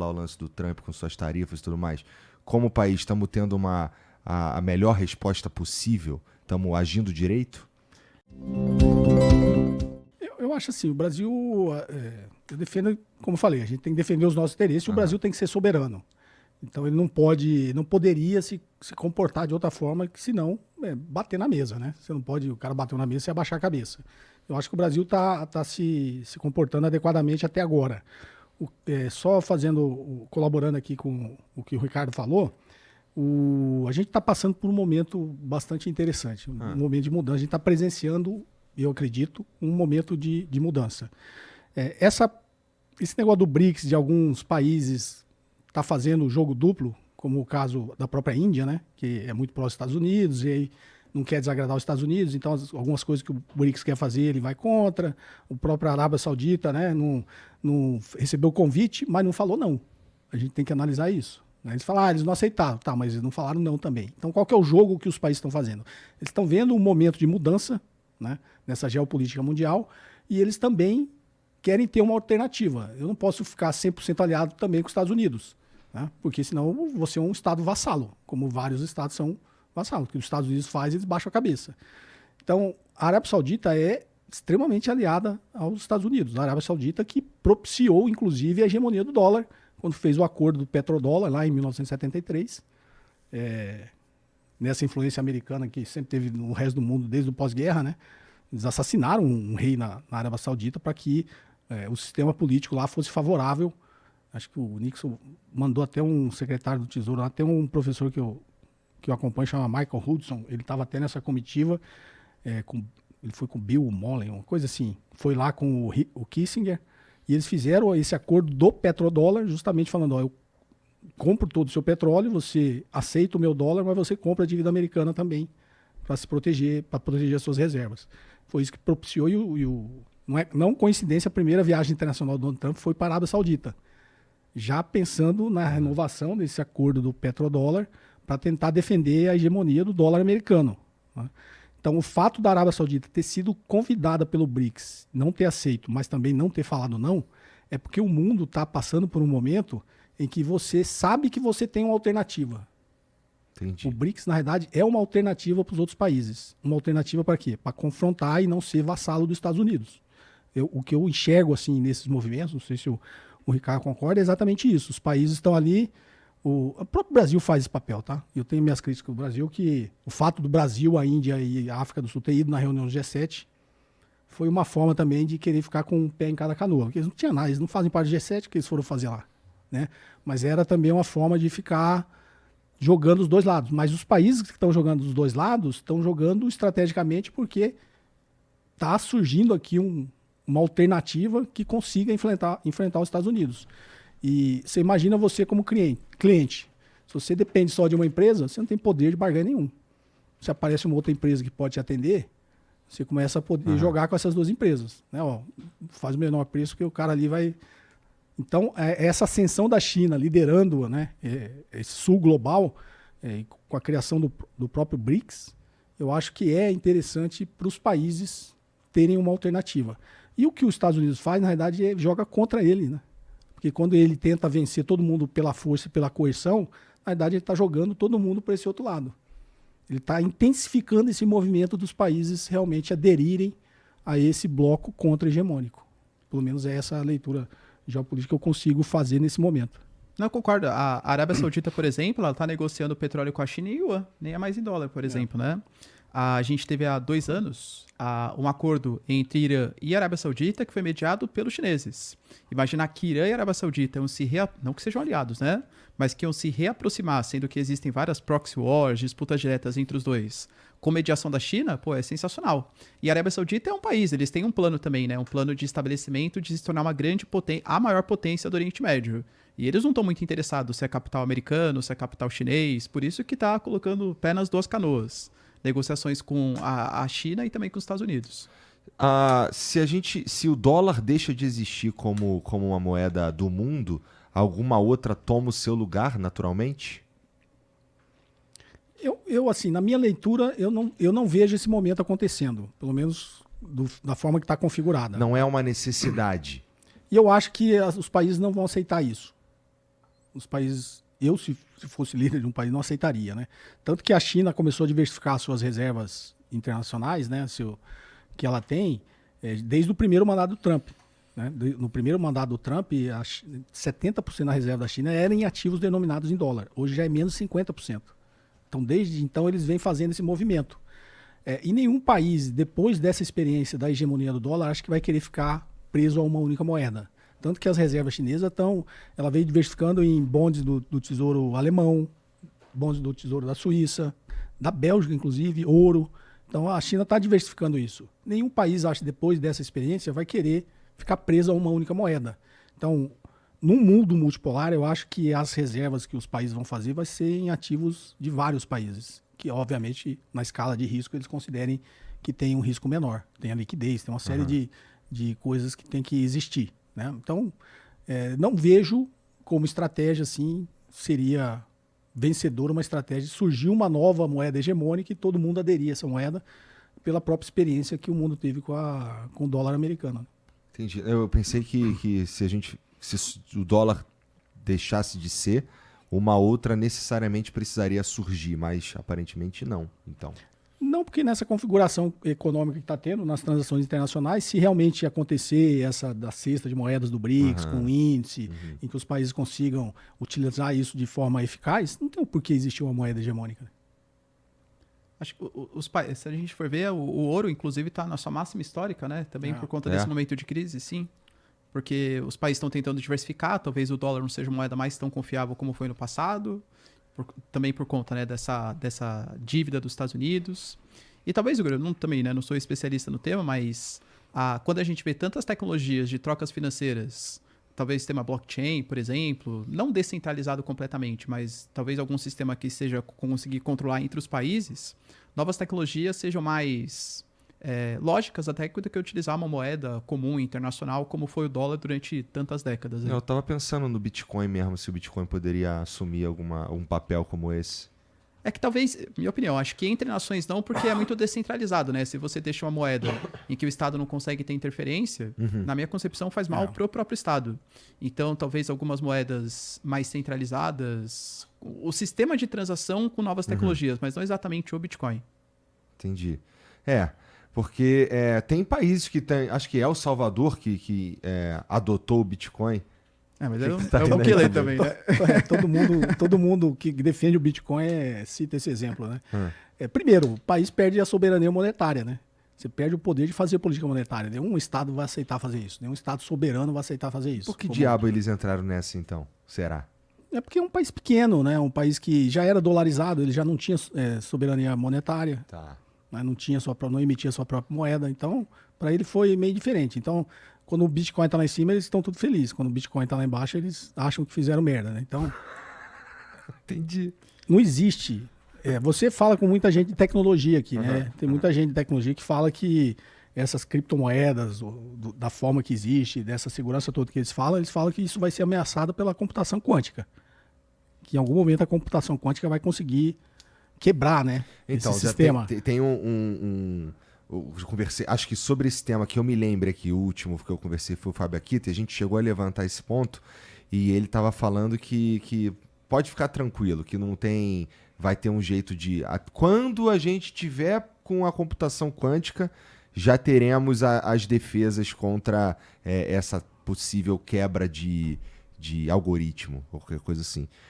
lá o lance do Trump com suas tarifas e tudo mais, como país, estamos tendo a melhor resposta possível? Estamos agindo direito? Eu acho assim, o Brasil, eu defendo, como eu falei, a gente tem que defender os nossos interesses e o Brasil tem que ser soberano. Então ele não poderia se comportar de outra forma que senão bater na mesa, né? Você não pode, o cara bateu na mesa e abaixar a cabeça. Eu acho que o Brasil tá se comportando adequadamente até agora. Só colaborando aqui com o que o Ricardo falou, a gente está passando por um momento bastante interessante, um momento de mudança. A gente está presenciando, eu acredito, um momento de mudança. Esse negócio do BRICS, de alguns países está fazendo jogo duplo, como o caso da própria Índia, né, que é muito próximo dos Estados Unidos, e aí não quer desagradar os Estados Unidos, então algumas coisas que o BRICS quer fazer, ele vai contra. O próprio Arábia Saudita, né, não recebeu o convite, mas não falou não. A gente tem que analisar isso. Né? Eles falaram, eles não aceitaram, tá, mas eles não falaram não também. Então qual que é o jogo que os países estão fazendo? Eles estão vendo um momento de mudança, né, nessa geopolítica mundial, e eles também querem ter uma alternativa. Eu não posso ficar 100% aliado também com os Estados Unidos, né? Porque senão você é um Estado vassalo, como vários Estados são vassalos. O que os Estados Unidos fazem, eles baixam a cabeça. Então, a Arábia Saudita é extremamente aliada aos Estados Unidos. A Arábia Saudita que propiciou, inclusive, a hegemonia do dólar, quando fez o acordo do petrodólar, lá em 1973. Nessa influência americana que sempre teve no resto do mundo, desde o pós-guerra, né? Eles assassinaram um rei na Arábia Saudita para que o sistema político lá fosse favorável. Acho que o Nixon mandou até um secretário do Tesouro, até um professor que eu acompanho, chama Michael Hudson, ele estava até nessa comitiva, ele foi com Bill Mullen, uma coisa assim, foi lá com o Kissinger, e eles fizeram esse acordo do petrodólar, justamente falando, eu compro todo o seu petróleo, você aceita o meu dólar, mas você compra a dívida americana também, para se proteger, para proteger as suas reservas. Foi isso que propiciou, não coincidência, a primeira viagem internacional do Donald Trump foi para a Arábia Saudita, já pensando na renovação desse acordo do petrodólar para tentar defender a hegemonia do dólar americano. Né? Então, o fato da Arábia Saudita ter sido convidada pelo BRICS, não ter aceito, mas também não ter falado não, é porque o mundo está passando por um momento em que você sabe que você tem uma alternativa. Entendi. O BRICS, na verdade, é uma alternativa para os outros países. Uma alternativa para quê? Para confrontar e não ser vassalo dos Estados Unidos. O que eu enxergo assim nesses movimentos, não sei se o Ricardo concorda, é exatamente isso. Os países estão ali, o próprio Brasil faz esse papel, tá? Eu tenho minhas críticas ao Brasil, que o fato do Brasil, a Índia e a África do Sul ter ido na reunião do G7 foi uma forma também de querer ficar com um pé em cada canoa, porque eles não tinham nada, eles não fazem parte do G7, que eles foram fazer lá, né? Mas era também uma forma de ficar jogando os dois lados. Mas os países que estão jogando os dois lados estão jogando estrategicamente porque está surgindo aqui uma alternativa que consiga enfrentar os Estados Unidos. E você imagina você como cliente. Se você depende só de uma empresa, você não tem poder de barganha nenhum. Se aparece uma outra empresa que pode te atender, você começa a poder jogar com essas duas empresas. Né? Ó, faz o menor preço que o cara ali vai... Então, essa ascensão da China liderando, né, esse sul global, com a criação do próprio BRICS, eu acho que é interessante para os países terem uma alternativa. E o que os Estados Unidos faz, na verdade, joga contra ele, né? Porque quando ele tenta vencer todo mundo pela força e pela coerção, na verdade ele está jogando todo mundo para esse outro lado. Ele está intensificando esse movimento dos países realmente aderirem a esse bloco contra-hegemônico. Pelo menos é essa a leitura geopolítica que eu consigo fazer nesse momento. Não, eu concordo. A Arábia Saudita, por exemplo, ela está negociando petróleo com a China em yuan, nem é mais em dólar, por exemplo, né? A gente teve há 2 anos um acordo entre Irã e Arábia Saudita que foi mediado pelos chineses. Imaginar que Irã e Arábia Saudita não que sejam aliados, né? Mas que iam se reaproximar, sendo que existem várias proxy wars, disputas diretas entre os dois. Com mediação da China, pô, é sensacional. E a Arábia Saudita é um país, eles têm um plano também, né? Um plano de estabelecimento de se tornar uma grande potência, a maior potência do Oriente Médio. E eles não estão muito interessados se é capital americano, se é capital chinês, por isso que está colocando o pé nas duas canoas. Negociações com a China e também com os Estados Unidos. Se o dólar deixa de existir como uma moeda do mundo, alguma outra toma o seu lugar naturalmente? Eu assim, na minha leitura, eu não vejo esse momento acontecendo, pelo menos da forma que está configurada. Não é uma necessidade. E eu acho que os países não vão aceitar isso. os países, se fosse líder de um país, não aceitaria, né? Tanto que a China começou a diversificar suas reservas internacionais, né? Que ela tem, desde o primeiro mandato do Trump. Né? No primeiro mandato do Trump, 70% da reserva da China era em ativos denominados em dólar. Hoje já é menos 50%. Então, desde então, eles vêm fazendo esse movimento. E nenhum país, depois dessa experiência da hegemonia do dólar, acho que vai querer ficar preso a uma única moeda. Tanto que as reservas chinesas ela veio diversificando em bonds do Tesouro Alemão, bonds do Tesouro da Suíça, da Bélgica, inclusive, ouro. Então, a China está diversificando isso. Nenhum país, acho, depois dessa experiência, vai querer ficar preso a uma única moeda. Então, num mundo multipolar, eu acho que as reservas que os países vão fazer vai ser em ativos de vários países, que, obviamente, na escala de risco, eles considerem que tem um risco menor. Tem a liquidez, tem uma série de coisas que tem que existir. Né? Então, não vejo como estratégia assim, seria vencedora uma estratégia. Surgiu uma nova moeda hegemônica e todo mundo aderia a essa moeda pela própria experiência que o mundo teve com o dólar americano. Entendi. Eu pensei que se o dólar deixasse de ser, uma outra necessariamente precisaria surgir, mas aparentemente não. Então. Não, porque nessa configuração econômica que está tendo nas transações internacionais, se realmente acontecer essa da cesta de moedas do BRICS, com um índice, em que os países consigam utilizar isso de forma eficaz, não tem por que existir uma moeda hegemônica. Acho que os países, se a gente for ver, o ouro, inclusive, está na sua máxima histórica, né? Também por conta desse momento de crise, sim. Porque os países estão tentando diversificar, talvez o dólar não seja uma moeda mais tão confiável como foi no passado. Também por conta, né, dessa dívida dos Estados Unidos. E talvez, eu também, né, não sou especialista no tema, mas quando a gente vê tantas tecnologias de trocas financeiras, talvez sistema blockchain, por exemplo, não descentralizado completamente, mas talvez algum sistema que seja conseguir controlar entre os países, novas tecnologias sejam mais lógicas até do que utilizar uma moeda comum internacional como foi o dólar durante tantas décadas. Eu estava pensando no Bitcoin mesmo, se o Bitcoin poderia assumir um papel como esse. É que talvez, minha opinião, acho que entre nações não, porque é muito descentralizado, né? Se você deixa uma moeda em que o Estado não consegue ter interferência, na minha concepção faz mal para o próprio Estado. Então, talvez algumas moedas mais centralizadas, o sistema de transação com novas tecnologias, mas não exatamente o Bitcoin. Entendi. Porque tem países que tem, acho que El Salvador que adotou o Bitcoin. Mas é o Bukele também, né? Todo mundo que defende o Bitcoin cita esse exemplo, né? Primeiro, o país perde a soberania monetária, né? Você perde o poder de fazer política monetária. Nenhum Estado vai aceitar fazer isso. Nenhum Estado soberano vai aceitar fazer isso. Por que diabo eles entraram nessa, então? Será? É porque é um país pequeno, né? Um país que já era dolarizado, ele já não tinha soberania monetária. Tá. Não emitia sua própria moeda. Então, para ele foi meio diferente. Então, quando o Bitcoin está lá em cima, eles estão tudo felizes. Quando o Bitcoin está lá embaixo, eles acham que fizeram merda, né? Então, entendi. Não existe. Você fala com muita gente de tecnologia aqui, né? Tem muita gente de tecnologia que fala que essas criptomoedas, da forma que existe, dessa segurança toda que eles falam que isso vai ser ameaçado pela computação quântica. Que em algum momento a computação quântica vai conseguir quebrar, né? Então, esse sistema. Tem eu conversei, acho que sobre esse tema que eu me lembro aqui, o último que eu conversei foi o Fábio Akita, e a gente chegou a levantar esse ponto, e ele estava falando que pode ficar tranquilo, que não tem, vai ter um jeito de... Quando a gente tiver com a computação quântica, já teremos as defesas contra essa possível quebra de algoritmo, qualquer coisa assim.